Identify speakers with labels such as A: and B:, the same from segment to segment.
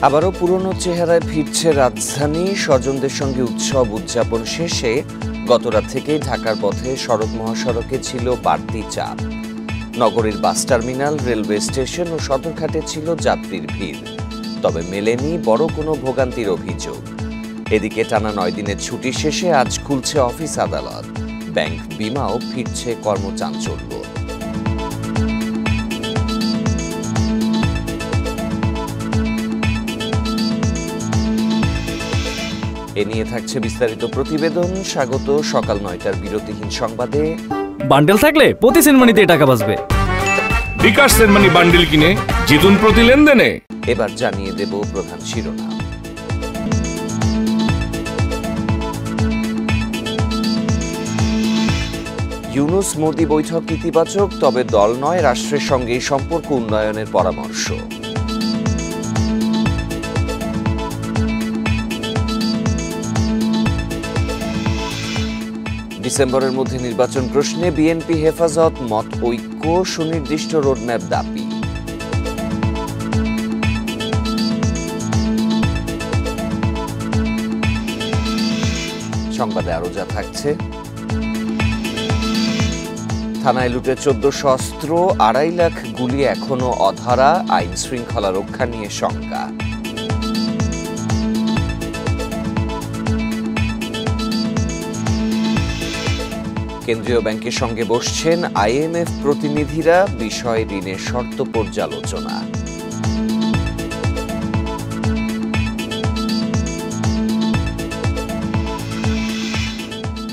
A: আবারও পুরনো চেহারায় ফিরছে রাজধানী। স্বজনদের সঙ্গে উৎসব উদযাপন শেষে গতরাত থেকেই ঢাকার পথে সড়ক মহাসড়কে ছিল বাড়তি চাপ। নগরীর বাস টার্মিনাল, রেলওয়ে স্টেশন ও সদরঘাটে ছিল যাত্রীর ভিড়, তবে মেলেনি বড় কোনো ভোগান্তির অভিযোগ। এদিকে টানা 9 দিনের ছুটি শেষে আজ খুলছে অফিস আদালত, ব্যাংক, বিমাও ফিরছে কর্মচাঞ্চল্য। এ নিয়ে থাকছে বিস্তারিত প্রতিবেদন। স্বাগত সকাল 9টার বিরতিহীন সংবাদে।
B: বান্ডেল থাকলে প্রতি সেনমানিতে টাকা বাঁচবে।
C: বিকাশ সেনমানি বান্ডেল কিনে জিতুন প্রতি লেনদেনে।
A: এবার জানিয়ে দেব প্রধান শিরোনাম। ইউনূস মোদি বৈঠক ইতিবাচক, তবে দল নয় রাষ্ট্রের সঙ্গেই সম্পর্ক উন্নয়নের পরামর্শ। ডিসেম্বরের মধ্যে নির্বাচন প্রশ্নে বিএনপি হেফাজত, মত ঐক্য, সুনির্দিষ্ট রোডম্যাপ দাবি। সংবাদে আরো যা থাকছে। থানায় লুটে 1400 অস্ত্র, 2.5 লাখ গুলি এখনো অধরা, আইন শৃঙ্খলা রক্ষা নিয়ে শঙ্কা। কেন্দ্রীয় ব্যাংকের সঙ্গে বসছেন আইএমএফ প্রতিনিধিরা, বিষয় ঋণের শর্ত পর্যালোচনা।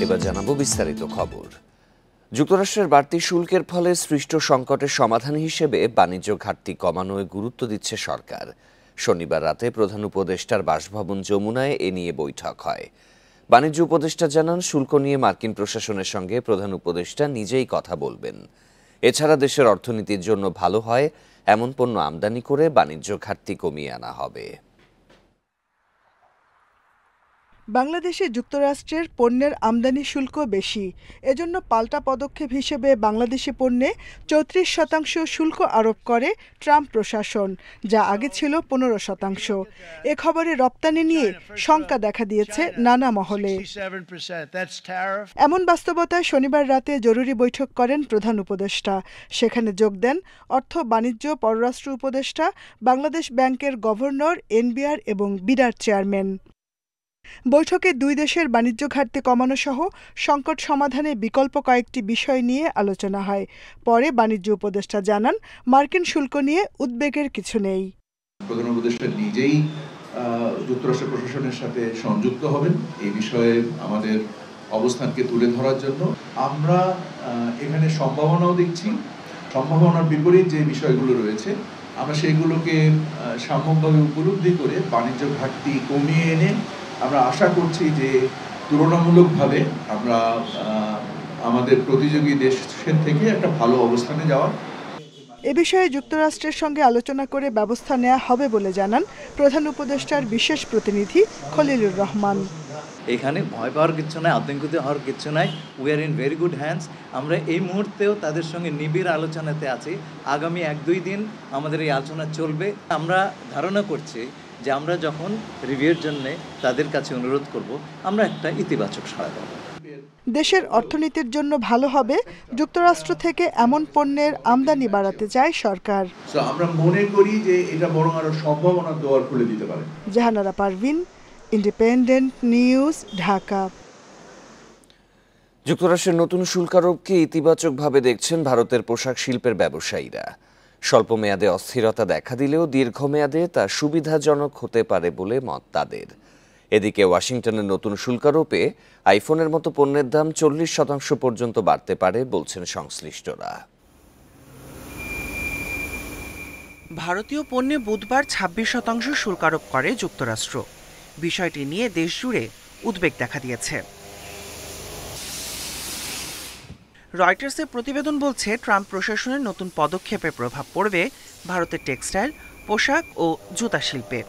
A: এবার জানাবো বিস্তারিত খবর। যুক্তরাষ্ট্রের বাড়তি শুল্কের ফলে সৃষ্ট সংকটের সমাধান হিসেবে বাণিজ্য ঘাটতি কমানোয় গুরুত্ব দিচ্ছে সরকার। শনিবার রাতে প্রধান উপদেষ্টার বাসভবন যমুনায় এ নিয়ে বৈঠক হয়। বাণিজ্য উপদেষ্টা জানান, শুল্ক নিয়ে মার্কিন প্রশাসনের সঙ্গে প্রধান উপদেষ্টা নিজেই কথা বলবেন। এছাড়া দেশের অর্থনীতির জন্য ভালো হয় এমন পণ্য আমদানি করে বাণিজ্য ঘাটতি কমিয়ে আনা হবে।
D: বাংলাদেশে যুক্তরাষ্ট্রের পণ্যের আমদানি শুল্ক বেশি। এজন্য পাল্টা পদক্ষেপ হিসেবে বাংলাদেশি পণ্যে 34% শুল্ক আরোপ করে ট্রাম্প প্রশাসন, যা আগে ছিল 15%। এ খবরে রপ্তানি নিয়ে শঙ্কা দেখা দিয়েছে নানা মহলে। এমন বাস্তবতায় শনিবার রাতে জরুরি বৈঠক করেন প্রধান উপদেষ্টা। সেখানে যোগ দেন অর্থ, বাণিজ্য, পররাষ্ট্র উপদেষ্টা, বাংলাদেশ ব্যাংকের গভর্নর, এনবিআর এবং বিডার চেয়ারম্যান। বৈঠকে দুই দেশের বাণিজ্য ঘাটতি কমানো সহ সংকট সমাধানে বিকল্প কয়েকটি বিষয় নিয়ে আলোচনা হয়। পরে বাণিজ্য উপদেষ্টা জানান, মার্কিন শুল্ক নিয়ে উদ্বেগের কিছু নেই।
E: প্রধান উপদেষ্টা নিজেই যুক্তরাষ্ট্র প্রশাসনের সাথে সংযুক্ত হবেন এই বিষয়ে আমাদের অবস্থানকে তুলে ধরার জন্য। আমরা এখানে সম্ভাবনাও দেখছি, সম্ভাবনার বিপরীত যে বিষয়গুলো রয়েছে আমরা সেইগুলোকে সাম্যকভাবে উপলব্ধি করে বাণিজ্য ঘাটতি কমিয়ে এনে আমরা আশা করছি যে তুলনামূলকভাবে আমরা আমাদের প্রতিযোগী দেশের থেকে একটা ভালো অবস্থানে যাওয়ার।
D: এ বিষয়ে যুক্তরাষ্ট্রের সঙ্গে আলোচনা করে ব্যবস্থা নেওয়া হবে বলে জানান প্রধান উপদেষ্টার বিশেষ প্রতিনিধি খলিলুর রহমান।
F: এখানে ভয় পাওয়ার কিছু নাই, আতঙ্কিত হওয়ার কিছু নাই। We are in very good hands. আমরা এই মুহূর্তেও তাদের সঙ্গে নিবিড় আলোচনাতে আছি। আগামী 1-2 দিন আমাদের এই আলোচনা চলবে। আমরা ধারণা করছি যে আমরা যখন রিভিউর জন্য তাদের কাছে অনুরোধ করব, আমরা একটা ইতিবাচক সাড়া দেব।
D: দেশের অর্থনীতির জন্য ভালো হবে যুক্তরাষ্ট্র থেকে এমন পণ্যের আমদানি বাড়াতে চায় সরকার।
E: আমরা মনে করি যে এটা বরং আরো সম্ভাবনা দুয়ার খুলে দিতে পারে।
D: Jahanara Parvin, independent news, Dhaka.
A: যুক্তরাষ্ট্রের নতুন শুল্ক আরোপকে ইতিবাচকভাবে দেখছেন ভারতের পোশাক শিল্পের ব্যবসায়ীরা। স্বল্প মেয়াদে অস্থিরতা দেখা দিলেও দীর্ঘমেয়াদে তা সুবিধাজনক হতে পারে বলে মত তাদের। এদিকে ওয়াশিংটনের নতুন শুল্ক আরোপে আইফোনের মতো পণ্যের দাম 40% পর্যন্ত বাড়তে পারে বলছেন সংশ্লিষ্টরা।
G: ভারতীয় পণ্যে বুধবার 26% শুল্ক আরোপ করে যুক্তরাষ্ট্র। বিষয়টি নিয়ে দেশজুড়ে উদ্বেগ দেখা দিয়েছে। রয়টার্সের প্রতিবেদন বলছে, ট্রাম্প প্রশাসনের নতুন পদক্ষেপের প্রভাব পড়বে ভারতের টেক্সটাইল, পোশাক ও জুতা শিল্পে।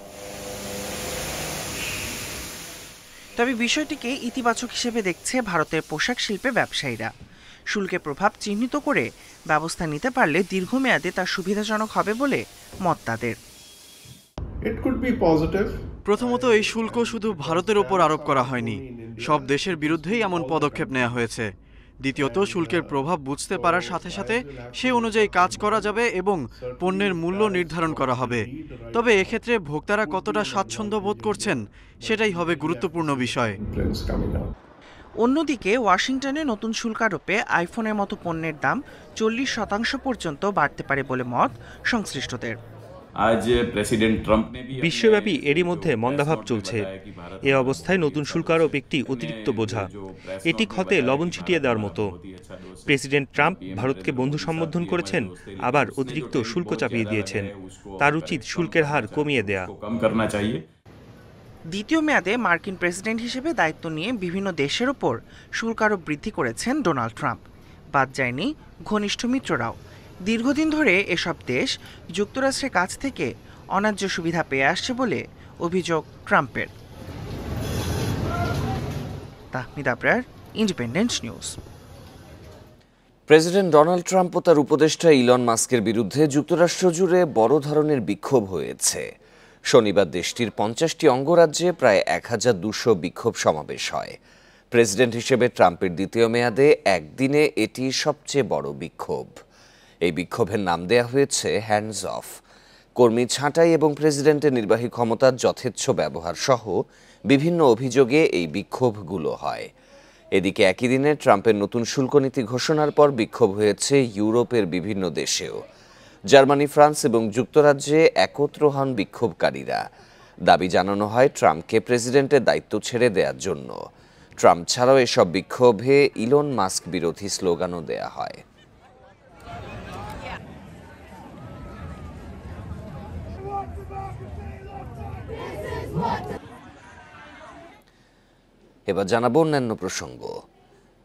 G: তবে বিষয়টিকে ইতিবাচক হিসেবে দেখছে ভারতের পোশাক শিল্পে ব্যবসায়ীরা। শুল্কের প্রভাব চিহ্নিত করে ব্যবস্থা নিতে পারলে দীর্ঘমেয়াদে তা সুবিধাজনক হবে বলে মত তাদের।
H: It could be positive.
I: প্রথমত, এই শুল্ক শুধু ভারতের ওপর আরোপ করা হয়নি, সব দেশের বিরুদ্ধেই এমন পদক্ষেপ নেওয়া হয়েছে। দ্বিতীয়ত, শুল্কের প্রভাব বুঝতে পারার সাথে সাথে সে অনুযায়ী কাজ করা যাবে এবং পণ্যের মূল্য নির্ধারণ করা হবে। তবে এক্ষেত্রে ভোক্তারা কতটা স্বাচ্ছন্দ্য বোধ করছেন সেটাই হবে গুরুত্বপূর্ণ বিষয়।
G: অন্যদিকে ওয়াশিংটনে নতুন শুল্ক আরোপে আইফোনের মতো পণ্যের দাম 40% পর্যন্ত বাড়তে পারে বলে মত সংশ্লিষ্টদের।
J: আজ প্রেসিডেন্ট ট্রাম্প
K: বিশ্বব্যাপী এরই মধ্যে মন্দাভাব চলছে। এ অবস্থায় নতুন শুল্ক আরোপ একটি অতিরিক্ত বোঝা, এটি ক্ষতে লবণ ছিটিয়ে দেওয়ার মতো। প্রেসিডেন্ট ট্রাম্প ভারতকে বন্ধু সম্বোধন করেছেন, আবার অতিরিক্ত শুল্ক চাপিয়ে দিয়েছেন। তার উচিত শুল্কের হার কমিয়ে দেয়া।
G: দ্বিতীয় মেয়াদে মার্কিন প্রেসিডেন্ট হিসেবে দায়িত্ব নিয়ে বিভিন্ন দেশের ওপর শুল্ক আরোপ বৃদ্ধি করেছেন ডোনাল্ড ট্রাম্প। বাদ যায়নি ঘনিষ্ঠ মিত্ররাও। দীর্ঘদিন ধরে এসব দেশ যুক্তরাষ্ট্রের কাছ থেকে অন্যায্য সুবিধা পেয়ে আসছে বলে অভিযোগ ট্রাম্পের। Tahmid Abrar, independent news.
A: President Donald Trump ও তার উপদেষ্টা ইলন মাস্কের বিরুদ্ধে যুক্তরাষ্ট্র জুড়ে বড় ধরনের বিক্ষোভ হয়েছে। শনিবার দেশটির 50টি অঙ্গরাজ্যে প্রায় 1200 বিক্ষোভ সমাবেশ হয়। প্রেসিডেন্ট হিসেবে ট্রাম্পের দ্বিতীয় মেয়াদে একদিনে এটি সবচেয়ে বড় বিক্ষোভ। এই বিক্ষোভের নাম দেয়া হয়েছে হ্যান্ডস অফ। কর্মী ছাঁটাই এবং প্রেসিডেন্টের নির্বাহী ক্ষমতার যথেচ্ছ ব্যবহার সহ বিভিন্ন অভিযোগে এই বিক্ষোভগুলো হয়। এদিকে একই দিনে ট্রাম্পের নতুন শুল্ক নীতি ঘোষণার পর বিক্ষোভ হয়েছে ইউরোপের বিভিন্ন দেশেও। জার্মানি, ফ্রান্স এবং যুক্তরাজ্যে একত্র হন বিক্ষোভকারীরা। দাবি জানানো হয় ট্রাম্পকে প্রেসিডেন্টের দায়িত্ব ছেড়ে দেওয়ার জন্য। ট্রাম্প ছাড়াও এসব বিক্ষোভে ইলন মাস্ক বিরোধী স্লোগানও দেয়া হয়। এবার জানাবো অন্যান্য প্রসঙ্গ।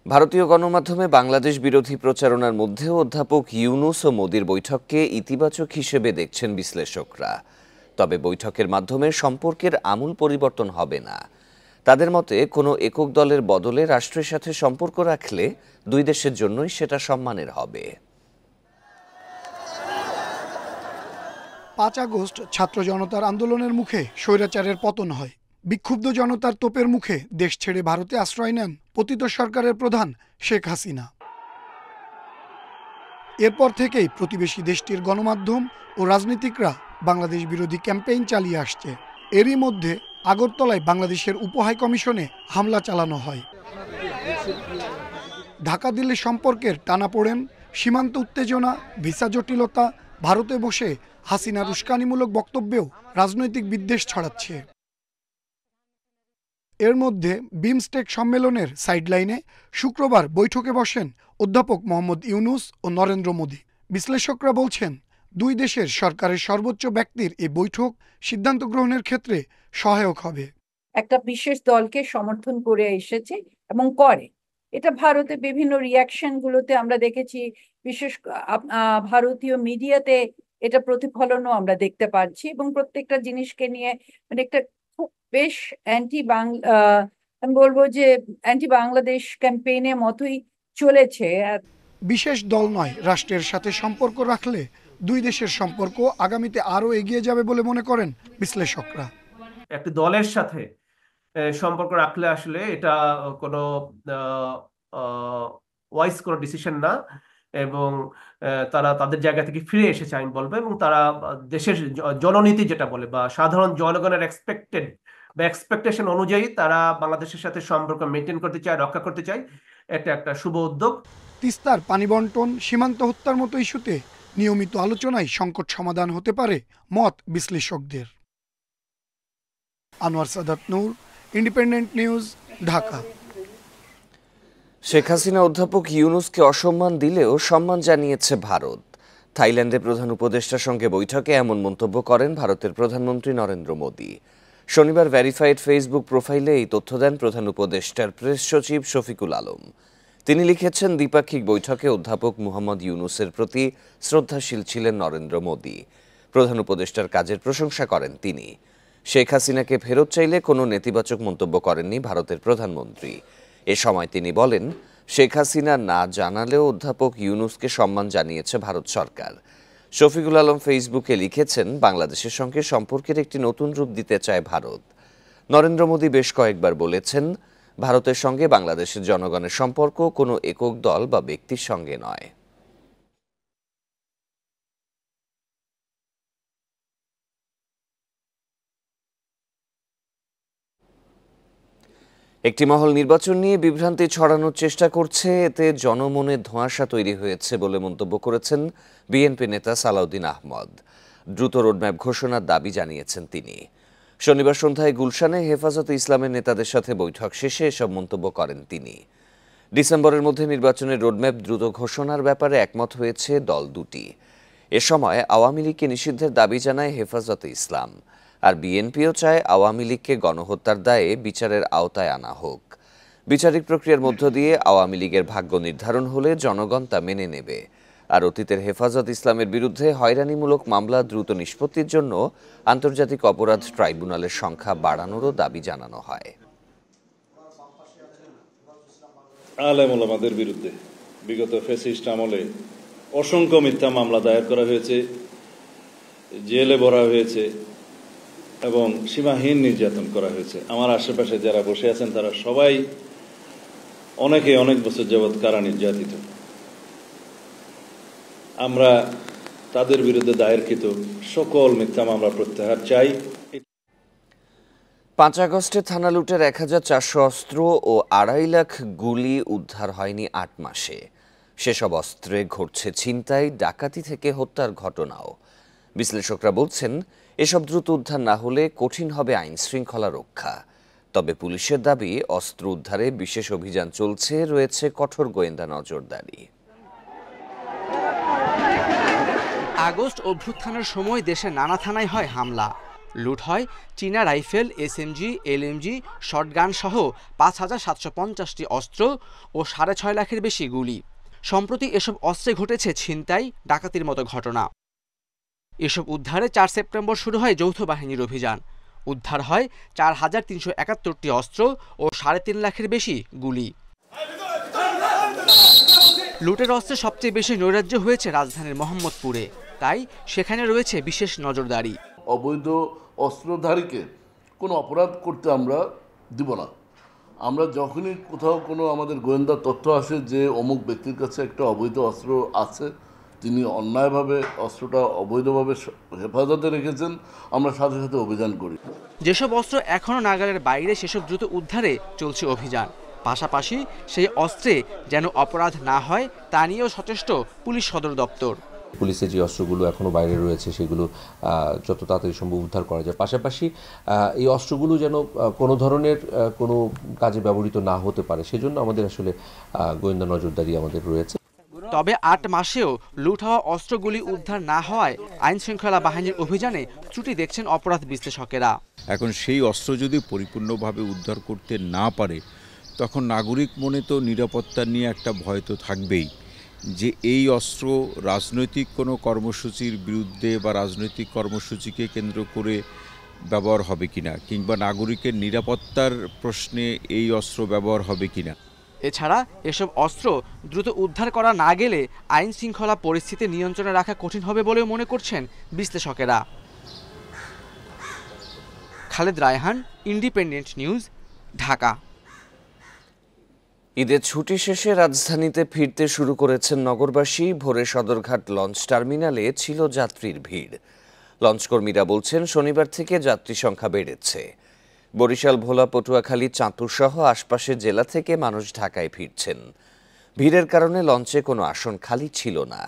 A: ভারতীয় গণমাধ্যমে বাংলাদেশ বিরোধী প্রচারণার মধ্যেও অধ্যাপক ইউনূস ও মোদির বৈঠককে ইতিবাচক হিসেবে দেখছেন বিশ্লেষকরা। তবে বৈঠকের মাধ্যমে সম্পর্কের আমূল পরিবর্তন হবে না। তাদের মতে কোনো একক দলের বদলে রাষ্ট্রের সাথে সম্পর্ক রাখলে দুই দেশের জন্যই সেটা সম্মানের হবে।
L: 5 আগস্ট ছাত্র জনতার আন্দোলনের মুখে স্বৈরাচারের পতন হয়। বিক্ষুব্ধ জনতার তোপের মুখে দেশ ছেড়ে ভারতে আশ্রয় নেন পতিত সরকারের প্রধান শেখ হাসিনা। এরপর থেকেই প্রতিবেশী দেশটির গণমাধ্যম ও রাজনীতিকরা বাংলাদেশ বিরোধী ক্যাম্পেইন চালিয়ে আসছে। এরই মধ্যে আগরতলায় বাংলাদেশের উপহাই কমিশনে হামলা চালানো হয়। ঢাকা দিল্লি সম্পর্কের টানাপোড়েন, সীমান্ত উত্তেজনা, ভিসা জটিলতা, ভারতে বসে হাসিনার উস্কানিমূলক বক্তব্যেও রাজনৈতিক বিদ্বেষ ছড়াচ্ছে। এর মধ্যে বিমস্টেক সম্মেলনের সাইডলাইনে শুক্রবার বৈঠকে বসেন অধ্যাপক মোহাম্মদ ইউনূস ও নরেন্দ্র মোদি। বিশ্লেষকরা বলছেন, দুই দেশের সরকারের সর্বোচ্চ ব্যক্তির এই বৈঠক সিদ্ধান্ত গ্রহণের ক্ষেত্রে সহায়ক হবে।
M: একটা বিশেষ দলকে সমর্থন করে এসেছে এবং করে। এটা ভারতে বিভিন্ন রিয়াকশন গুলোতে আমরা দেখেছি, বিশেষ ভারতীয় মিডিয়াতে এটা প্রতিফলনও আমরা দেখতে পাচ্ছি এবং প্রত্যেকটা জিনিসকে নিয়ে মানে একটা খুব বেশ আমি বলবো যে অ্যান্টি বাংলাদেশ ক্যাম্পেইনের মতোই চলেছে।
L: বিশেষ দল নয়, রাষ্ট্রের সাথে সম্পর্ক রাখলে দুই দেশের সম্পর্ক আগামীতে আরো এগিয়ে যাবে বলে মনে করেন বিশ্লেষকরা।
N: একটি দলের সাথে সম্পর্ক রাখলে আসলে এটা কোনো ওয়াইজ কোনো ডিসিশন না এবং তারা তাদের জায়গা থেকে ফিরে এসেছে আমি বলবো, এবং তারা দেশের জননীতি যেটা বলে বা সাধারণ জনগণের এক্সপেকটেশন অনুযায়ী তারা বাংলাদেশের সাথে সম্পর্ক মেনটেন করতে চায়, রক্ষা করতে চায়। এটা একটা শুভ উদ্যোগ।
L: তিস্তার পানি বন্টন, সীমান্ত হত্যার মতো ইস্যুতে নিয়মিত আলোচনায় সংকট সমাধান হতে পারে মত বিশ্লেষকদের। আনোয়ার সাদাত নূর, ইন্ডিপেন্ডেন্ট নিউজ, ঢাকা।
A: শেখ হাসিনা অধ্যাপক ইউনূসকে অসম্মান দিলেও সম্মান জানিয়েছে ভারত। থাইল্যান্ডে প্রধান উপদেষ্টার সঙ্গে বৈঠকে এমন মন্তব্য করেন ভারতের প্রধানমন্ত্রী নরেন্দ্র মোদি। শনিবার ভেরিফাইড ফেসবুক প্রোফাইলে এই তথ্য দেন প্রধান উপদেষ্টার প্রেস সচিব শফিকুল আলম। তিনি লিখেছেন, দ্বিপাক্ষিক বৈঠকে অধ্যাপক মুহাম্মদ ইউনূসের প্রতি শ্রদ্ধাশীল ছিলেন নরেন্দ্র মোদি। প্রধান উপদেষ্টার কাজের প্রশংসা করেন তিনি। শেখ হাসিনাকে ফেরত চাইলে কোনো নেতিবাচক মন্তব্য করেননি ভারতের প্রধানমন্ত্রী। এ সময় তিনি বলেন, শেখ হাসিনা না জানালেও অধ্যাপক ইউনূসকে সম্মান জানিয়েছে ভারত সরকার। শফিকুল আলম ফেসবুকে লিখেছেন, বাংলাদেশের সঙ্গে সম্পর্কের একটি নতুন রূপ দিতে চায় ভারত। নরেন্দ্র মোদী বেশ কয়েকবার বলেছেন, ভারতের সঙ্গে বাংলাদেশের জনগণের সম্পর্ক কোনো একক দল বা ব্যক্তির সঙ্গে নয়। একটি মহল নির্বাচন নিয়ে বিভ্রান্তি ছড়ানোর চেষ্টা করছে, এতে জনমনে ধোঁয়াশা তৈরি হয়েছে বলে মন্তব্য করেছেন বিএনপি নেতা সালাউদ্দিন আহমদ। দ্রুত রোডম্যাপ ঘোষণার দাবি জানিয়েছেন তিনি। শনিবার সন্ধ্যায় গুলশানে হেফাজতে ইসলামের নেতাদের সাথে বৈঠক শেষে এসব মন্তব্য করেন তিনি। ডিসেম্বরের মধ্যে নির্বাচনের রোডম্যাপ দ্রুত ঘোষণার ব্যাপারে একমত হয়েছে দল দুটি। এ সময় আওয়ামী লীগকে নিষিদ্ধের দাবি জানায় হেফাজতে ইসলাম, আর বিএনপিও চায় আওয়ামী লীগকে গণহত্যার দায়ে বিচারের আওতায় আনা হোক। বিচারিক প্রক্রিয়ার মধ্য দিয়ে আওয়ামী লীগের ভাগ্য নির্ধারণ হলে জনগণ তা মেনে নেবে। আর অতীতের হেফাজত ইসলামের বিরুদ্ধে হয়রানিমূলক মামলা দ্রুত নিষ্পত্তির জন্য আন্তর্জাতিক অপরাধ ট্রাইব্যুনালের সংখ্যা বাড়ানোরও দাবি জানানো হয়।
H: আলেম ওলামাদের বিরুদ্ধে বিগত ফ্যাসিস্ট আমলে অসংখ্য মিথ্যা মামলা দায়ের করা হয়েছে, জেলে ভরা হয়েছে এবং সীমাহীন নির্যাতন করা হয়েছে। আমার আশেপাশে যারা বসে আছেন তারা সবাই অনেক বছর যাবৎ কারা নির্যাতিত। আমরা তাদের বিরুদ্ধে দায়েরকৃত সকল মিথ্যা মামলা প্রত্যাহার চাই।
A: 5 আগস্টে থানা লুটের 1400 অস্ত্র ও 2.5 লাখ গুলি উদ্ধার হয়নি 8 মাসে। সেসব অস্ত্রে ঘটছে ছিনতাই, ডাকাতি থেকে হত্যার ঘটনাও। বিশ্লেষকরা বলছেন, এসব দ্রুত উদ্ধার না হলে কঠিন হবে আইন শৃঙ্খলা রক্ষা। তবে পুলিশের দাবি, অস্ত্র উদ্ধারে বিশেষ অভিযান চলছে, রয়েছে কঠোর গোয়েন্দা নজরদারি।
O: আগস্ট অভ্যুত্থানের সময় দেশের নানা থানায় হয় হামলা, লুট হয় চীনা রাইফেল, এসএমজি, এলএমজি, শটগান সহ 5750টি অস্ত্র ও 6.5 লাখের বেশি গুলি। সম্প্রতি এসব অস্ত্রে ঘটেছে ছিনতাই, ডাকাতির মতো ঘটনা। এসব উদ্ধারে 4 সেপ্টেম্বর শুরু হয় যৌথ বাহিনীর অভিযান। উদ্ধার হয় 4371টি অস্ত্র ও 3.5 লাখের বেশি গুলি। লুটের অস্ত্রে সবচেয়ে বেশি নৈরাজ্য হয়েছে রাজধানীর মোহাম্মদপুরে, তাই সেখানে রয়েছে বিশেষ নজরদারি।
P: অবৈধ অস্ত্রধারীকে কোনো অপরাধ করতে আমরা দিব না। আমরা যখনই কোথাও কোনো আমাদের গোয়েন্দা তথ্য আসে যে অমুক ব্যক্তির কাছে একটা অবৈধ অস্ত্র আছে, তিনি অন্যায়ভাবে অস্ত্রটা অবৈধভাবে হেফাজতে রেখেছেন, আমরা সাথে সাথে অভিযান করি।
O: যেসব অস্ত্র এখনও নাগালের বাইরে সেসব দ্রুত উদ্ধারে চলছে অভিযান। পাশাপাশি সেই অস্ত্রে যেন অপরাধ না হয় তা নিয়েও সচেষ্ট পুলিশ সদর দপ্তর।
Q: পুলিশের যে অস্ত্রগুলো এখনও বাইরে রয়েছে সেগুলো যত তাড়াতাড়ি সম্ভব উদ্ধার করা যায়। পাশাপাশি এই অস্ত্রগুলো যেন কোনো ধরনের কোনো কাজে ব্যবহৃত না হতে পারে, সেজন্য আমাদের আসলে গোয়েন্দা নজরদারি আমাদের রয়েছে।
O: তবে 8 মাসেও লুট হওয়া অস্ত্রগুলি উদ্ধার না হওয়ায় আইন শৃঙ্খলা বাহিনীর অভিযানে ত্রুটি দেখছেন অপরাধ বিশ্লেষকেরা।
R: এখন সেই অস্ত্র যদি পরিপূর্ণভাবে উদ্ধার করতে না পারে, তখন নাগরিক মনে তো নিরাপত্তা নিয়ে একটা ভয় তো থাকবেই, যে এই অস্ত্র রাজনৈতিক কোনো কর্মসূচির বিরুদ্ধে বা রাজনৈতিক কর্মসূচিকে কেন্দ্র করে ব্যবহার হবে কিনা, কিংবা নাগরিকের নিরাপত্তার প্রশ্নে এই অস্ত্র ব্যবহার হবে কিনা।
O: এছাড়া এসব অস্ত্র দ্রুত উদ্ধার করা না গেলে আইন শৃঙ্খলা পরিস্থিতি নিয়ন্ত্রণে রাখা কঠিন হবে বলেও মনে করছেন বিশ্লেষকেরা। Khaled Raihan, independent news, Dhaka.
A: ঈদের ছুটি শেষে রাজধানীতে ফিরতে শুরু করেছেন নগরবাসী। ভোরে সদরঘাট লঞ্চ টার্মিনালে ছিল যাত্রীর ভিড়। লঞ্চকর্মীরা বলছেন, শনিবার থেকে যাত্রী সংখ্যা বেড়েছে। বরিশাল, ভোলা, পটুয়াখালী, চাঁদপুর সহ আশপাশের জেলা থেকে মানুষ ঢাকায় ফিরছেন। ভিড়ের কারণে লঞ্চে কোনো আসন খালি ছিল না।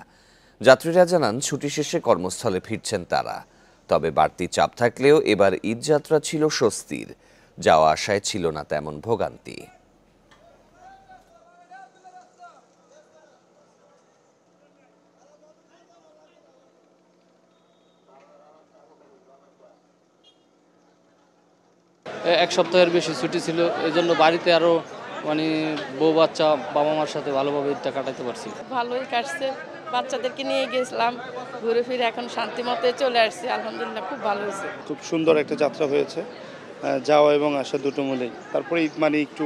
A: যাত্রীরা জানান, ছুটি শেষে কর্মস্থলে ফিরছেন তারা। তবে বাড়তি চাপ থাকলেও এবার ঈদযাত্রা ছিল স্বস্তির। যাওয়া আসায় ছিল না তেমন ভোগান্তি।
S: এক সপ্তাহের বেশি ছুটি ছিল, এই জন্য বাড়িতে আরও বউ বাচ্চা বাবা মার সাথে ভালোভাবে ঈদটা কাটাতে পারছি।
T: ভালোই কাটছে, বাচ্চাদেরকে নিয়ে গেছিলাম, ঘুরে ফিরে এখন শান্তি মতে চলে আসছি। আলহামদুলিল্লাহ, খুব ভালো হয়েছে।
U: খুব সুন্দর একটা যাত্রা হয়েছে, যাওয়া এবং আসা দুটো মিলেই। তারপরে ঈদ একটু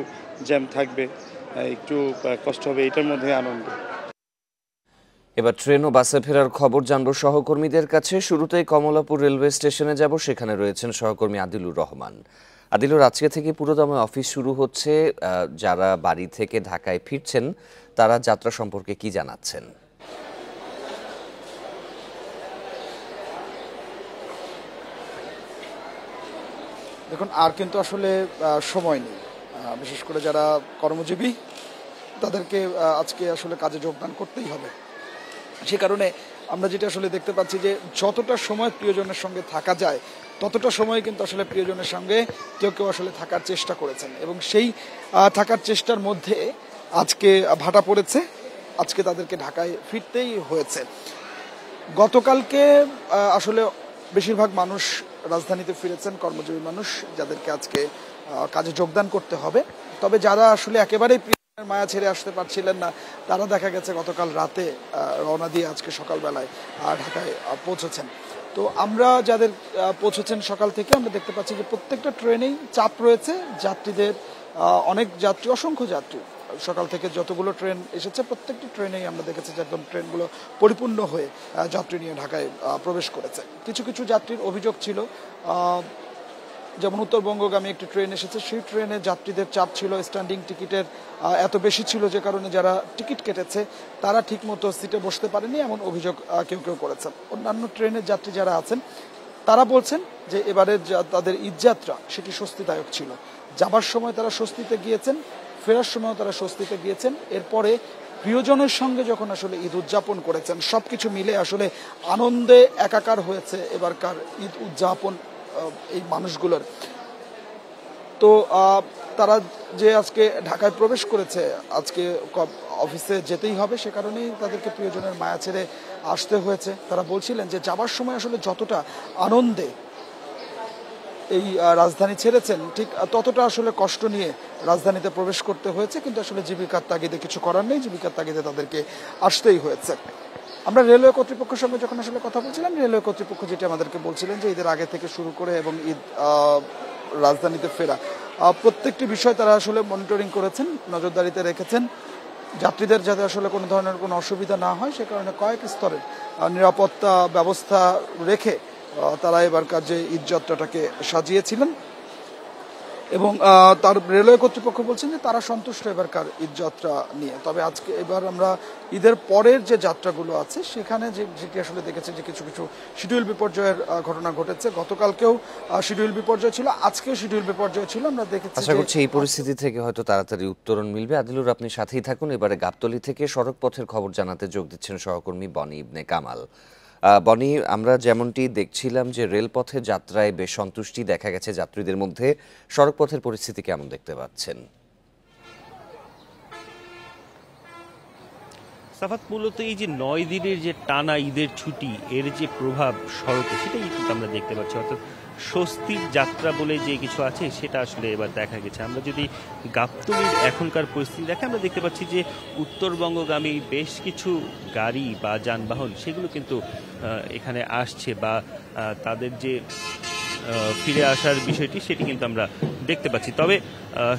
U: জ্যাম থাকবে, একটু কষ্ট হবে, এটার মধ্যে আনন্দ।
A: এবার ট্রেন ও বাসে ফেরার খবর জানবো সহকর্মীদের কাছে। শুরুতেই কমলাপুর রেলওয়ে স্টেশনে যাব, সেখানে রয়েছেন সহকর্মী আদিলুর রহমান। আদিলুর, আজকে থেকে পুরোদমে অফিস শুরু হচ্ছে, যারা বাড়ি থেকে ঢাকায় ফিরছেন তারা যাত্রা সম্পর্কে কি জানাচ্ছেন?
B: দেখুন, আর কিন্তু আসলে সময় নেই, বিশেষ করে যারা কর্মজীবী তাদেরকে আজকে আসলে কাজে যোগদান করতেই হবে। সে কারণে আমরা যেটা আসলে দেখতে পাচ্ছি যে যতটা সময় প্রিয়জনের সঙ্গে থাকা যায় ততটা সময় কিন্তু আসলে প্রিয়জনের সঙ্গে কেউ কেউ আসলে থাকার চেষ্টা করেছেন, এবং সেই থাকার চেষ্টার মধ্যে আজকে ভাটা পড়েছে। আজকে তাদেরকে ঢাকায় ফিরতেই হয়েছে। গতকালকে আসলে বেশিরভাগ মানুষ রাজধানীতে ফিরেছেন, কর্মজীবী মানুষ, যাদেরকে আজকে কাজে যোগদান করতে হবে। তবে যারা আসলে একেবারেই প্রিয়জনের মায়া ছেড়ে আসতে পারছিলেন না, তারা দেখা গেছে গতকাল রাতে রওনা দিয়ে আজকে সকালবেলায় ঢাকায় পৌঁছেছেন। তো আমরা যাদের পৌঁছেছেন সকাল থেকে, আমরা দেখতে পাচ্ছি যে প্রত্যেকটা ট্রেনেই চাপ রয়েছে যাত্রীদের। অনেক যাত্রী, অসংখ্য যাত্রী সকাল থেকে যতগুলো ট্রেন এসেছে প্রত্যেকটি ট্রেনেই আমরা দেখেছি যে একদম ট্রেনগুলো পরিপূর্ণ হয়ে যাত্রী নিয়ে ঢাকায় প্রবেশ করেছে। কিছু কিছু যাত্রীর অভিযোগ ছিল, যেমন উত্তরবঙ্গগামী একটি ট্রেন এসেছে, সেই ট্রেনে যাত্রীদের চাপ ছিল, স্ট্যান্ডিং টিকিটের এত বেশি ছিল যে কারণে যারা টিকিট কেটেছে তারা ঠিকমতো সিটে বসতে পারেনি, এমন অভিযোগ কেউ কেউ করেছেন। অন্যান্য ট্রেনের যাত্রী যারা আছেন তারা বলছেন যে এবারের তাদের ঈদযাত্রা সেটি স্বস্তিদায়ক ছিল। যাবার সময় তারা স্বস্তিতে গিয়েছেন, ফেরার সময় তারা স্বস্তিতে গিয়েছেন। এরপরে প্রিয়জনের সঙ্গে যখন আসলে ঈদ উদযাপন করেছেন, সবকিছু মিলে আসলে আনন্দে একাকার হয়েছে এবারকার ঈদ উদযাপন এই মানুষগুলোর। তো তারা যে আজকে ঢাকায় প্রবেশ করেছে, আজকে অফিসে যেতেই হবে, সে কারণেই তাদেরকে প্রিয়জনের মায়া ছেড়ে আসতে হয়েছে। তারা বলছিলেন যে যাবার সময় আসলে যতটা আনন্দে এই রাজধানী ছেড়েছেন, ঠিক ততটা আসলে কষ্ট নিয়ে রাজধানীতে প্রবেশ করতে হয়েছে। কিন্তু আসলে জীবিকার তাগিদে কিছু করার নেই, জীবিকার তাগিদে তাদেরকে আসতেই হয়েছে। আমরা রেলওয়ে কর্তৃপক্ষের সঙ্গে যখন আসলে কথা বলছিলাম, রেলওয়ে কর্তৃপক্ষ যেটি আমাদেরকে বলছিলেন যে ঈদের আগে থেকে শুরু করে এবং ঈদ রাজধানীতে ফেরা প্রত্যেকটি বিষয় তারা আসলে মনিটরিং করেছেন, নজরদারিতে রেখেছেন, যাত্রীদের যাতে আসলে কোনো ধরনের কোনো অসুবিধা না হয় সে কারণে কয়েক স্তরের নিরাপত্তা ব্যবস্থা রেখে তারা এবারকার যে ঈদযাত্রাটাকে সাজিয়েছিলেন। এবং তার রেলওয়ে কর্তৃপক্ষ বলছেন যে তারা সন্তুষ্ট এবারকার ঈদযাত্রা নিয়ে। তবে আজকে এবার আমরা ঈদের পরের যে যাত্রাগুলো আছে সেখানে যেটি আসলে দেখেছি যে কিছু কিছু শিডিউল বিপর্যয়ের ঘটনা ঘটেছে। গতকালকেও শিডিউল বিপর্যয় ছিল, আজকেও শিডিউল বিপর্যয় ছিল। আমরা দেখেছি,
A: আশা করছি এই পরিস্থিতি থেকে হয়তো তাড়াতাড়ি উত্তরণ মিলবে। আদিলুর, আপনি সাথেই থাকুন। এবারে গাবতলী থেকে সড়ক পথের খবর জানাতে যোগ দিচ্ছেন সহকর্মী বনি ইবনে কামাল। বনি, আমরা যেমনটি দেখছিলাম যে রেলপথে যাত্রায় বেশ সন্তুষ্টি দেখা গেছে যাত্রীদের মধ্যে, সড়কপথের পরিস্থিতি কেমন দেখতে পাচ্ছেন?
K: সাফাত, মূলত এই যে 9 দিনের যে টানা ঈদের ছুটি, এর যে প্রভাব সড়কে সেটাই কিন্তু আমরা দেখতে পাচ্ছি। অর্থাৎ স্বস্তির যাত্রা বলে যে কিছু আছে সেটা আসলে এবার দেখা গেছে। আমরা যদি গাবতলীর এখনকার পরিস্থিতি দেখে, আমরা দেখতে পাচ্ছি যে উত্তরবঙ্গগামী বেশ কিছু গাড়ি বা যানবাহন সেগুলো কিন্তু এখানে আসছে, বা তাদের যে ফিরে আসার বিষয়টি সেটি কিন্তু আমরা দেখতে পাচ্ছি। তবে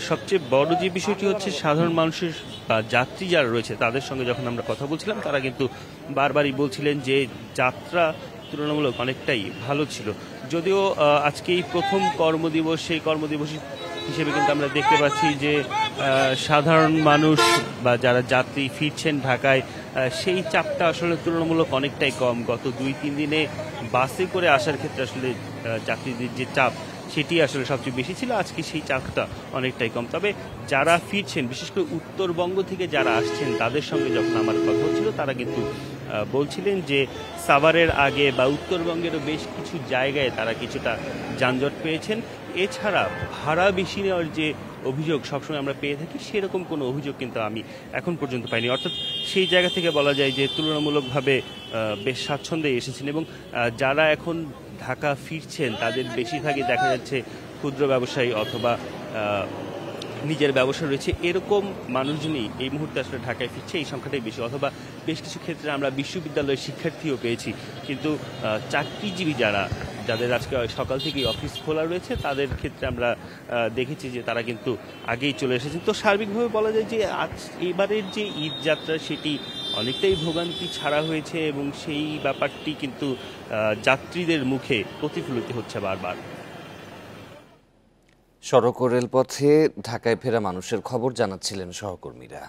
K: সবচেয়ে বড় যে বিষয়টি হচ্ছে সাধারণ মানুষের বা যাত্রী যারা রয়েছে তাদের সঙ্গে যখন আমরা কথা বলছিলাম, তারা কিন্তু বারবারই বলছিলেন যে যাত্রা তুলনামূলক অনেকটাই ভালো ছিল। যদিও আজকে এই প্রথম কর্মদিবস, সেই কর্মদিবস হিসেবে কিন্তু আমরা দেখতে পাচ্ছি যে সাধারণ মানুষ বা যারা যাত্রী ফিরছেন ঢাকায়, সেই চাপটা আসলে তুলনামূলক অনেকটাই কম। গত 2-3 দিনে বাসে করে আসার ক্ষেত্রে আসলে যাত্রীদের যে চাপ সেটি আসলে সবচেয়ে বেশি ছিল, আজকে সেই চাপটা অনেকটাই কম। তবে যারা ফিরছেন, বিশেষ করে উত্তরবঙ্গ থেকে যারা আসছেন, তাদের সঙ্গে যখন আমার কথা হচ্ছিল, তারা কিন্তু বলছিলেন যে সাভারের আগে বা উত্তরবঙ্গেরও বেশ কিছু জায়গায় তারা কিছুটা যানজট পেয়েছেন। এছাড়া ভাড়া বেশি নেওয়ার যে অভিযোগ সবসময় আমরা পেয়ে থাকি, সেরকম কোনো অভিযোগ কিন্তু আমি এখন পর্যন্ত পাইনি। অর্থাৎ সেই জায়গা থেকে বলা যায় যে তুলনামূলকভাবে বেশ স্বাচ্ছন্দ্যে এসেছেন। এবং যারা এখন ঢাকা ফিরছেন তাদের বেশিরভাগই দেখা যাচ্ছে ক্ষুদ্র ব্যবসায়ী অথবা নিজের ব্যবসা রয়েছে, এরকম মানুষজনই এই মুহূর্তে আসলে ঢাকায় ফিরছে, এই সংখ্যাটাই বেশি। অথবা বেশ কিছু ক্ষেত্রে আমরা বিশ্ববিদ্যালয়ের শিক্ষার্থীও পেয়েছি। কিন্তু চাকরিজীবী যাদের আজকে সকাল থেকেই অফিস খোলা রয়েছে, তাদের ক্ষেত্রে আমরা দেখেছি যে তারা কিন্তু আগেই চলে এসেছেন। তো সার্বিকভাবে বলা যায় যে এবারের যে ঈদ যাত্রা সেটি অনেকটাই ভোগান্তি ছাড়া হয়েছে এবং সেই ব্যাপারটি কিন্তু যাত্রীদের মুখে প্রতিফলিত হচ্ছে বারবার।
A: সড়ক ও রেলপথে ঢাকায় ফেরা মানুষের খবর জানাচ্ছিলেন সহকর্মীরা।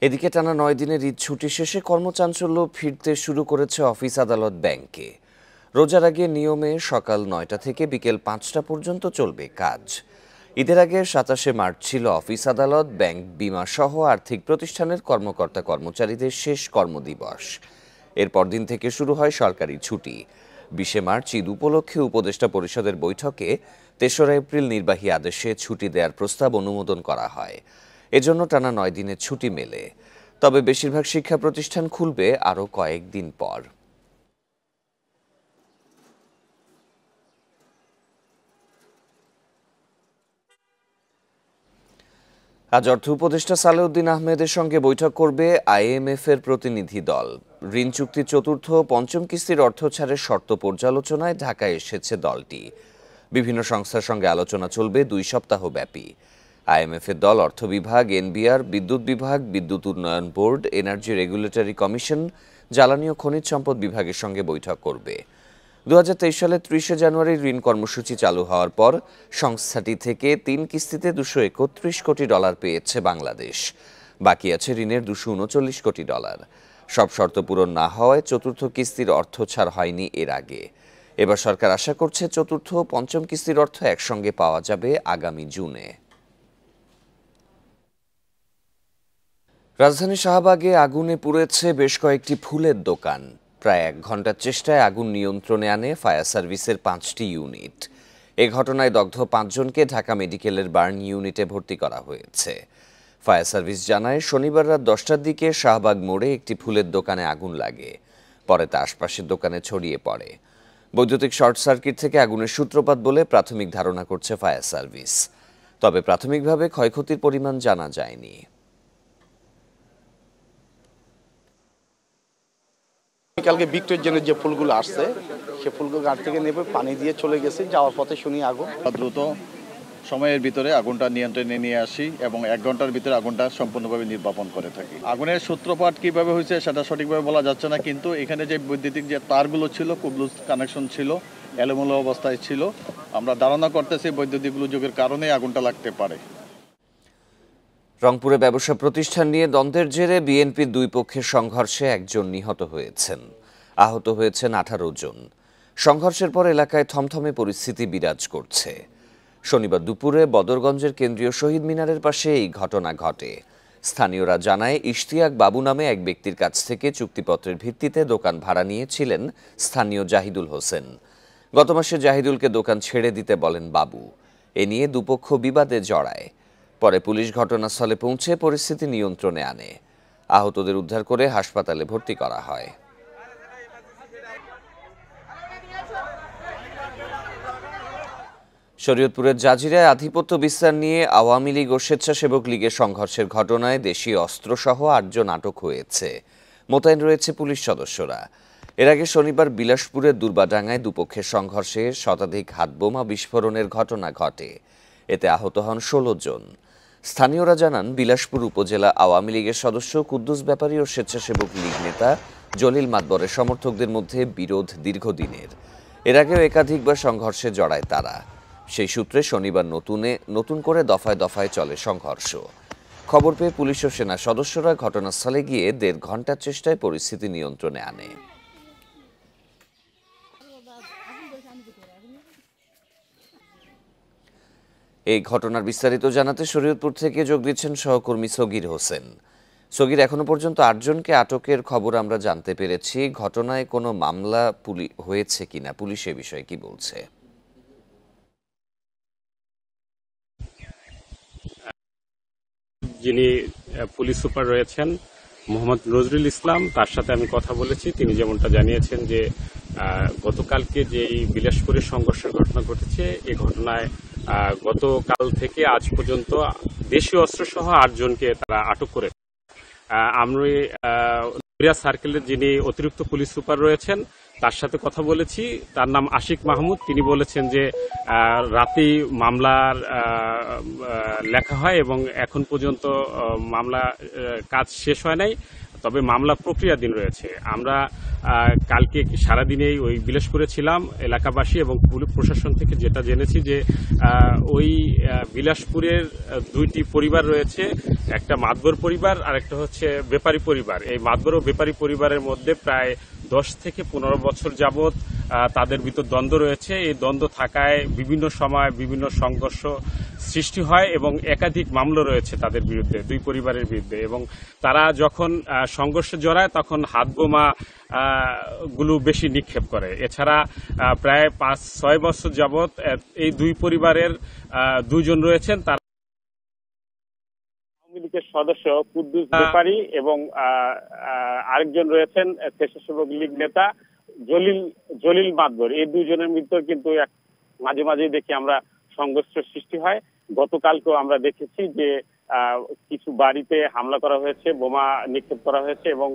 A: এদিকে টানা 9 দিনের ঈদ ছুটি শেষে কর্মচাঞ্চল্য ফিরতে শুরু করেছে অফিস আদালত ব্যাংকে। রোজার আগে নিয়মে সকাল 9টা থেকে বিকেল 5টা পর্যন্ত চলবে কাজ। ঈদের আগে 27শে মার্চ ছিল অফিস আদালত, ব্যাংক, বিমা সহ আর্থিক প্রতিষ্ঠানের কর্মকর্তা কর্মচারীদের শেষ কর্মদিবস। এর পরদিন থেকে শুরু হয় সরকারি ছুটি। 20শে মার্চ ঈদ উপলক্ষে উপদেষ্টা পরিষদের বৈঠকে 3রা এপ্রিল নির্বাহী আদেশে ছুটি দেওয়ার প্রস্তাব অনুমোদন করা হয়। এজন্য টানা 9 দিনের ছুটি মেলে। তবে বেশিরভাগ শিক্ষা প্রতিষ্ঠান খুলবে আরও কয়েকদিন পর। আজ অর্থ উপদেষ্টা সালেউদ্দিন আহমেদের সঙ্গে বৈঠক করবে IMF এর প্রতিনিধি দল। ঋণ চুক্তির চতুর্থ ও পঞ্চম কিস্তির অর্থ ছাড়ের শর্ত পর্যালোচনায় ঢাকায় এসেছে দলটি। বিভিন্ন সংস্থার সঙ্গে আলোচনা চলবে 2 সপ্তাহ ব্যাপী। IMF এর দল অর্থ বিভাগ, NBR, বিদ্যুৎ বিভাগ, বিদ্যুৎ উন্নয়ন বোর্ড, এনার্জি রেগুলেটরি কমিশন, জ্বালানি ও খনিজ সম্পদ বিভাগের সঙ্গে বৈঠক করবে। 2023 সালের 30শে জানুয়ারি ঋণ কর্মসূচি চালু হওয়ার পর সংস্থাটি থেকে 3 কিস্তিতে $231 কোটি পেয়েছে বাংলাদেশ। বাকি আছে ঋণের $239 কোটি। সব শর্ত পূরণ না হওয়ায় চতুর্থ কিস্তির অর্থ ছাড় হয়নি এর আগে। এবার সরকার আশা করছে চতুর্থ ও পঞ্চম কিস্তির অর্থ একসঙ্গে পাওয়া যাবে আগামী জুনে। রাজধানী শাহবাগে আগুনে পুড়েছে বেশ কয়েকটি ফুলের দোকান। প্রায় 1 ঘন্টার চেষ্টায় আগুন নিয়ন্ত্রণে আনে ফায়ার সার্ভিসের 5টি ইউনিট। এ ঘটনায় দগ্ধ 5 জনকে ঢাকা মেডিকেলের বার্ন ইউনিটে ভর্তি করা হয়েছে। ফায়ার সার্ভিস জানায়, শনিবার রাত 10টার দিকে শাহবাগ মোড়ে একটি ফুলের দোকানে আগুন লাগে। পরে তা আশপাশের দোকানে ছড়িয়ে পড়ে। বৈদ্যুতিক শর্ট সার্কিট থেকে আগুনের সূত্রপাত বলে প্রাথমিক ধারণা করছে ফায়ার সার্ভিস। তবে প্রাথমিকভাবে ক্ষয়ক্ষতির পরিমাণ জানা যায়নি।
C: কালকে ভিক্টোরিয়ানের যে ফুলগুলো আসছে সে ফুলগুলো গাছ থেকে নেবে পানি দিয়ে চলে গেছে, যাওয়ার পথে শুনি আগুন।
V: দ্রুত সময়ের ভিতরে আগুনটা নিয়ন্ত্রণে নিয়ে আসি এবং 1 ঘন্টার ভিতরে আগুনটা সম্পূর্ণভাবে নির্বাপন করে থাকি। আগুনের সূত্রপাত কিভাবে হয়েছে সেটা সঠিকভাবে বলা যাচ্ছে না, কিন্তু এখানে যে বৈদ্যুতিক যে তারগুলো ছিল, খুব লুজ কানেকশন ছিল, এলোমেলো অবস্থায় ছিল। আমরা ধারণা করতেছি বৈদ্যুতিক গোলযোগের কারণে আগুনটা লাগতে পারে।
A: রংপুরে ব্যবসা প্রতিষ্ঠান নিয়ে দ্বন্দ্বের জেরে বিএনপির 2 পক্ষের সংঘর্ষে 1 জন নিহত হয়েছেন। আহত হয়েছেন 18 জন। সংঘর্ষের পর এলাকায় থমথমে পরিস্থিতি বিরাজ করছে। শনিবার দুপুরে বদরগঞ্জের কেন্দ্রীয় শহীদ মিনারের পাশে এই ঘটনা ঘটে। স্থানীয়রা জানায়, ইশতিয়াক বাবু নামে এক ব্যক্তির কাছ থেকে চুক্তিপত্রের ভিত্তিতে দোকান ভাড়া নিয়েছিলেন স্থানীয় জাহিদুল হোসেন। গত মাসে জাহিদুলকে দোকান ছেড়ে দিতে বলেন বাবু। এ নিয়ে দুপক্ষ বিবাদে জড়ায়। পরে পুলিশ ঘটনাস্থলে পৌঁছে পরিস্থিতি নিয়ন্ত্রণে আনে। আহতদের উদ্ধার করে হাসপাতালে ভর্তি করা হয়। শরীয়তপুরের জাজিরায় আধিপত্য বিস্তার নিয়ে আওয়ামী লীগ ও স্বেচ্ছাসেবক লীগের সংঘর্ষের ঘটনায় দেশীয় অস্ত্রসহ 8 জন আটক হয়েছে। মোতায়েন রয়েছে পুলিশ সদস্যরা। এর আগে শনিবার বিলাসপুরের দুর্বাডাঙ্গায় দুপক্ষের সংঘর্ষে শতাধিক হাতবোমা বিস্ফোরণের ঘটনা ঘটে। এতে আহত হন 16 জন। স্থানীয়রা জানান, বিলাসপুর উপজেলা আওয়ামী লীগের সদস্য কুদ্দুস ব্যাপারী ও স্বেচ্ছাসেবক লীগ নেতা জলিল মাতবরের সমর্থকদের মধ্যে বিরোধ দীর্ঘদিনের। এর আগেও একাধিকবার সংঘর্ষে জড়ায় তারা। সেই সূত্রে শনিবার নতুন করে দফায় দফায় চলে সংঘর্ষ। খবর পেয়ে পুলিশ ও সেনা সদস্যরা ঘটনাস্থলে গিয়ে 1.5 ঘন্টার চেষ্টায় পরিস্থিতি নিয়ন্ত্রণে আনে। এই ঘটনার বিস্তারিত জানাতে শরীয়তপুর থেকে যোগ দিচ্ছেন সহকর্মী সগির হোসেন। সগির, এখনো পর্যন্ত 8 জনকে আটকের খবর আমরা জানতে পেরেছি। ঘটনায় কোনো মামলা হয়েছে কিনা, পুলিশ এ বিষয়ে কি বলছে?
W: যিনি পুলিশ সুপার রয়েছেন মোহাম্মদ নজরুল ইসলাম, তার সাথে আমি কথা বলেছি। তিনি যেমনটা জানিয়েছেন যে গতকালকে যে এই বিলাসপুরের সংঘর্ষের ঘটনা ঘটেছে, এই ঘটনায় গতকাল থেকে আজ পর্যন্ত দেশীয় অস্ত্রসহ 8 জনকে তারা আটক করে। আমরা সার্কেলের যিনি অতিরিক্ত পুলিশ সুপার রয়েছেন তার সাথে কথা বলেছি। তার নাম আশিক মাহমুদ। তিনি বলেছেন যে রাতেই মামলার লেখা হয় এবং এখন পর্যন্ত মামলা কাজ শেষ হয় নাই, তবে মামলা প্রক্রিয়াধীন রয়েছে। আমরা কালকে সারাদিনেই ওই বিলাসপুরে ছিলাম। এলাকাবাসী এবং পুলিশ প্রশাসন থেকে যেটা জেনেছি যে ওই বিলাসপুরের দুইটি পরিবার রয়েছে, একটা মাতবর পরিবার আর একটা হচ্ছে ব্যাপারী পরিবার। এই মাতবর ও ব্যাপারী পরিবারের মধ্যে প্রায় 10 থেকে 15 বছর যাবৎ তাদের ভিতর দ্বন্দ্ব রয়েছে। এই দ্বন্দ্ব থাকায় বিভিন্ন সময় বিভিন্ন সংঘর্ষ সৃষ্টি হয় এবং একাধিক মামলা রয়েছে তাদের বিরুদ্ধে, দুই পরিবারের বিরুদ্ধে। এবং তারা যখন সংঘর্ষে জড়ায় তখন হাতবোমা গুলো বেশি নিক্ষেপ করে। এছাড়া প্রায় 5-6 বছর যাবৎ এই দুই পরিবারের দুইজন রয়েছেন, তারা আওয়ামী লীগের সদস্য কুদ্দুস ব্যাপারী এবং আরেকজন রয়েছেন স্বেচ্ছাসেবক লীগ নেতা জলিল মাতবর। এই দুইজনের মধ্যে কিন্তু মাঝে মাঝে দেখি আমরা সংঘর্ষ সৃষ্টি হয়। গতকালকেও আমরা দেখেছি যে কিছু বাড়িতে হামলা করা হয়েছে, বোমা নিক্ষেপ করা হয়েছে। এবং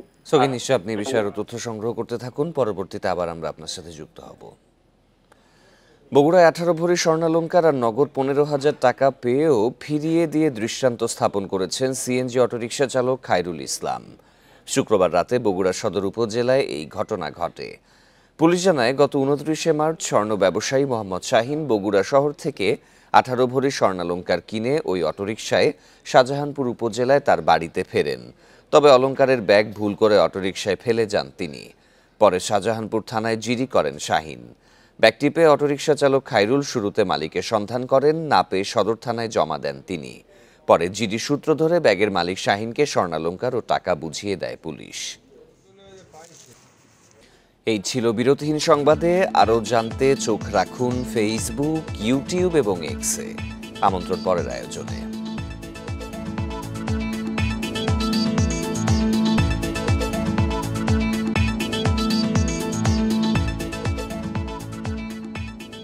A: নিশ্চয় আপনি বিষয়ের তথ্য সংগ্রহ করতে থাকুন, পরবর্তীতে আবার আমরা আপনার সাথে যুক্ত হব। বগুড়ায় 18 ভরি স্বর্ণালংকার আর নগদ 15,000 টাকা পেয়েও ফিরিয়ে দিয়ে দৃষ্টান্ত স্থাপন করেছেন সিএনজি অটোরিকশা চালক খায়রুল ইসলাম। শুক্রবার রাতে বগুড়া সদর উপজেলায় এই ঘটনা ঘটে। পুলিশ জানায়, গত 29 মার্চ স্বর্ণ ব্যবসায়ী মোহাম্মদ শাহিন বগুড়া শহর থেকে 18 ভরি স্বর্ণালংকার কিনে ওই অটোরিকশায় শাহজাহানপুর উপজেলায় তার বাড়িতে ফেরেন। তবে অলংকারের ব্যাগ ভুল করে অটোরিকশায় ফেলে যান তিনি। পরে শাহজাহানপুর থানায় জিডি করেন শাহিন। ব্যাগটি পেয়ে অটোরিকশা চালক খায়রুল শুরুতে মালিকের সন্ধান করেন, না পেয়ে সদর থানায় জমা দেন তিনি। পরে জিডি সূত্র ধরে ব্যাগের মালিক শাহিনকে স্বর্ণালংকার ও টাকা বুঝিয়ে দেয় পুলিশ। এই ছিল বিরতিহীন সংবাদে। আরও জানতে চোখ রাখুন ফেসবুক, ইউটিউব এবং এক্সে। আমন্ত্রণ পরের আয়োজনে।